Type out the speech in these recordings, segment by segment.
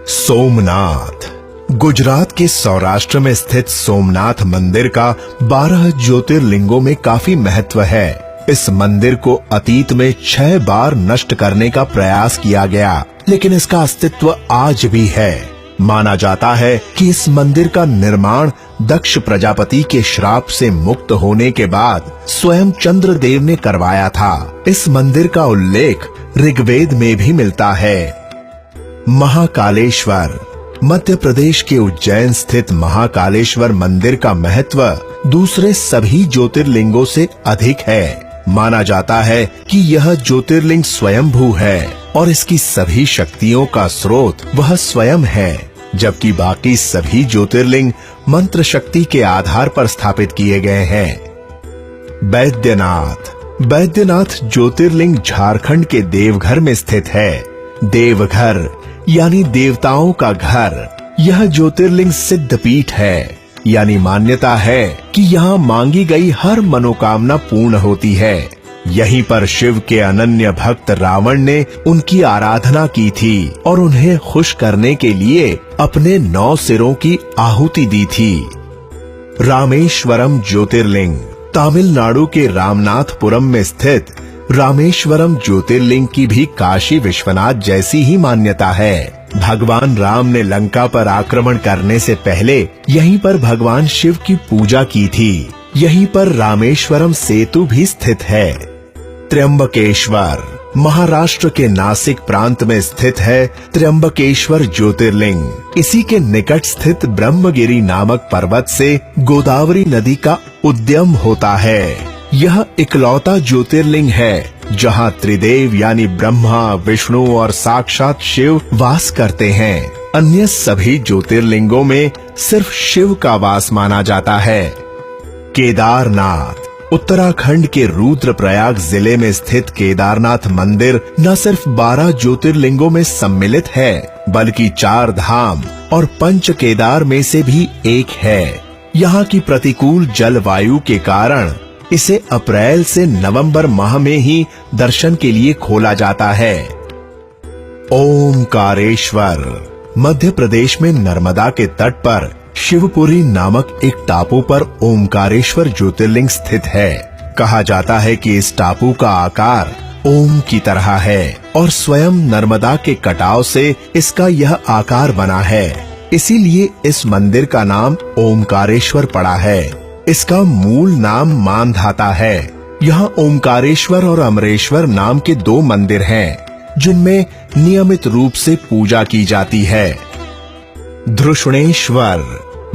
सोमनाथ गुजरात के सौराष्ट्र में स्थित सोमनाथ मंदिर का 12 ज्योतिर्लिंगों में काफी महत्व है। इस मंदिर को अतीत में 6 बार नष्ट करने का प्रयास किया गया, लेकिन इसका अस्तित्व आज भी है। माना जाता है कि इस मंदिर का निर्माण दक्ष प्रजापति के श्राप से मुक्त होने के बाद स्वयं चंद्रदेव ने करवाया था। इस मंदिर का उल्लेख ऋग्वेद में भी मिलता है। महाकालेश्वर मध्य प्रदेश के उज्जैन स्थित महाकालेश्वर मंदिर का महत्व दूसरे सभी ज्योतिर्लिंगों से अधिक है। माना जाता है कि यह ज्योतिर्लिंग स्वयंभू है और इसकी सभी शक्तियों का स्रोत वह स्वयं है, जबकि बाकी सभी ज्योतिर्लिंग मंत्र शक्ति के आधार पर स्थापित किए गए हैं। बैद्यनाथ ज्योतिर्लिंग झारखंड के देवघर में स्थित है। देवघर यानी देवताओं का घर। यह ज्योतिर्लिंग सिद्ध पीठ है, यानी मान्यता है कि यहाँ मांगी गई हर मनोकामना पूर्ण होती है। यहीं पर शिव के अनन्य भक्त रावण ने उनकी आराधना की थी और उन्हें खुश करने के लिए अपने 9 सिरों की आहुति दी थी। रामेश्वरम ज्योतिर्लिंग तमिलनाडु के रामनाथपुरम में स्थित रामेश्वरम ज्योतिर्लिंग की भी काशी विश्वनाथ जैसी ही मान्यता है। भगवान राम ने लंका पर आक्रमण करने से पहले यहीं पर भगवान शिव की पूजा की थी। यहीं पर रामेश्वरम सेतु भी स्थित है। त्र्यंबकेश्वर महाराष्ट्र के नासिक प्रांत में स्थित है। त्र्यंबकेश्वर ज्योतिर्लिंग इसी के निकट स्थित ब्रह्मगिरी नामक पर्वत से गोदावरी नदी का उद्गम होता है। यह इकलौता ज्योतिर्लिंग है जहाँ त्रिदेव यानी ब्रह्मा, विष्णु और साक्षात शिव वास करते हैं। अन्य सभी ज्योतिर्लिंगों में सिर्फ शिव का वास माना जाता है। केदारनाथ उत्तराखंड के रुद्रप्रयाग जिले में स्थित केदारनाथ मंदिर न सिर्फ 12 ज्योतिर्लिंगों में सम्मिलित है, बल्कि 4 धाम और 5 केदार में से भी एक है। यहाँ की प्रतिकूल जलवायु के कारण इसे अप्रैल से नवंबर माह में ही दर्शन के लिए खोला जाता है। ओमकारेश्वर मध्य प्रदेश में नर्मदा के तट पर शिवपुरी नामक एक टापू पर ओमकारेश्वर ज्योतिर्लिंग स्थित है। कहा जाता है कि इस टापू का आकार ओम की तरह है और स्वयं नर्मदा के कटाव से इसका यह आकार बना है। इसीलिए इस मंदिर का नाम ओमकारेश्वर पड़ा है। इसका मूल नाम मानधाता है। यहाँ ओमकारेश्वर और अमरेश्वर नाम के 2 मंदिर हैं, जिनमें नियमित रूप से पूजा की जाती है। धृष्णेश्वर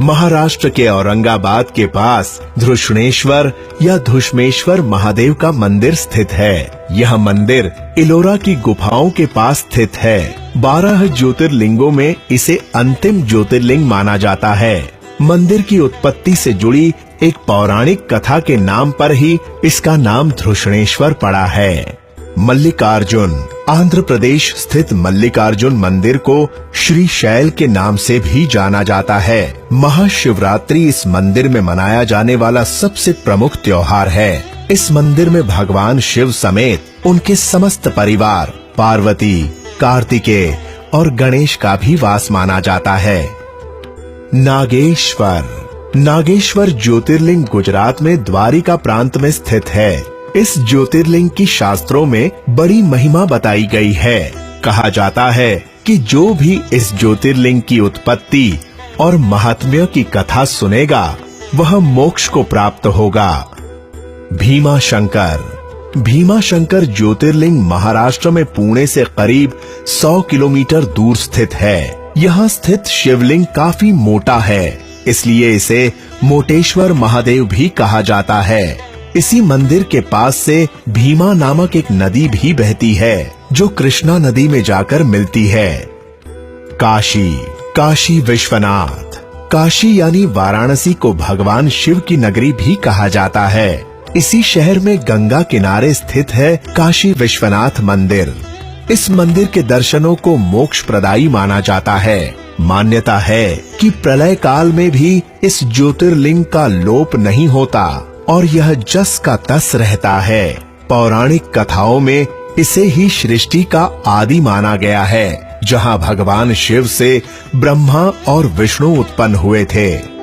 महाराष्ट्र के औरंगाबाद के पास धृष्णेश्वर या धुष्मेश्वर महादेव का मंदिर स्थित है। यह मंदिर इलोरा की गुफाओं के पास स्थित है। 12 ज्योतिर्लिंगों में इसे अंतिम ज्योतिर्लिंग माना जाता है। मंदिर की उत्पत्ति से जुड़ी एक पौराणिक कथा के नाम पर ही इसका नाम धृष्णेश्वर पड़ा है। मल्लिकार्जुन आंध्र प्रदेश स्थित मल्लिकार्जुन मंदिर को श्री शैल के नाम से भी जाना जाता है। महाशिवरात्रि इस मंदिर में मनाया जाने वाला सबसे प्रमुख त्योहार है। इस मंदिर में भगवान शिव समेत उनके समस्त परिवार, पार्वती, कार्तिकेय और गणेश का भी वास माना जाता है। नागेश्वर ज्योतिर्लिंग गुजरात में द्वारिका प्रांत में स्थित है। इस ज्योतिर्लिंग की शास्त्रों में बड़ी महिमा बताई गई है। कहा जाता है कि जो भी इस ज्योतिर्लिंग की उत्पत्ति और महात्म्य की कथा सुनेगा वह मोक्ष को प्राप्त होगा। भीमाशंकर ज्योतिर्लिंग महाराष्ट्र में पुणे से करीब 100 किलोमीटर दूर स्थित है। यहाँ स्थित शिवलिंग काफी मोटा है, इसलिए इसे मोटेश्वर महादेव भी कहा जाता है। इसी मंदिर के पास से भीमा नामक एक नदी भी बहती है, जो कृष्णा नदी में जाकर मिलती है। काशी विश्वनाथ काशी यानी वाराणसी को भगवान शिव की नगरी भी कहा जाता है। इसी शहर में गंगा किनारे स्थित है काशी विश्वनाथ मंदिर। इस मंदिर के दर्शनों को मोक्ष प्रदायी माना जाता है। मान्यता है कि प्रलय काल में भी इस ज्योतिर्लिंग का लोप नहीं होता और यह जस का तस रहता है। पौराणिक कथाओं में इसे ही सृष्टि का आदि माना गया है। जहां भगवान शिव से ब्रह्मा और विष्णु उत्पन्न हुए थे।